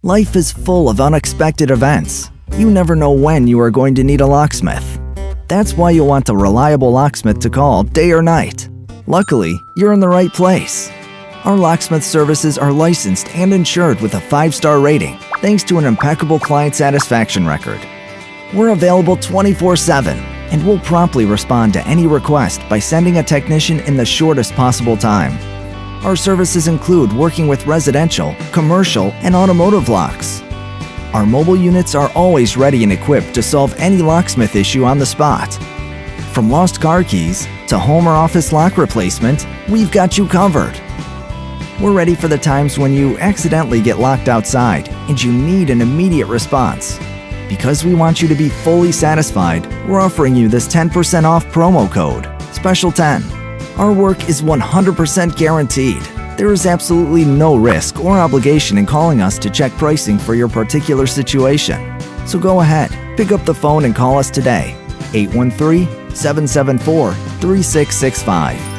Life is full of unexpected events. You never know when you are going to need a locksmith. That's why you'll want a reliable locksmith to call day or night. Luckily, you're in the right place. Our locksmith services are licensed and insured with a 5-star rating, thanks to an impeccable client satisfaction record. We're available 24/7, and we'll promptly respond to any request by sending a technician in the shortest possible time. Our services include working with residential, commercial, and automotive locks. Our mobile units are always ready and equipped to solve any locksmith issue on the spot. From lost car keys to home or office lock replacement, we've got you covered. We're ready for the times when you accidentally get locked outside and you need an immediate response. Because we want you to be fully satisfied, we're offering you this 10% off promo code, Special 10. Our work is 100% guaranteed. There is absolutely no risk or obligation in calling us to check pricing for your particular situation. So go ahead, pick up the phone and call us today, 813-774-3665.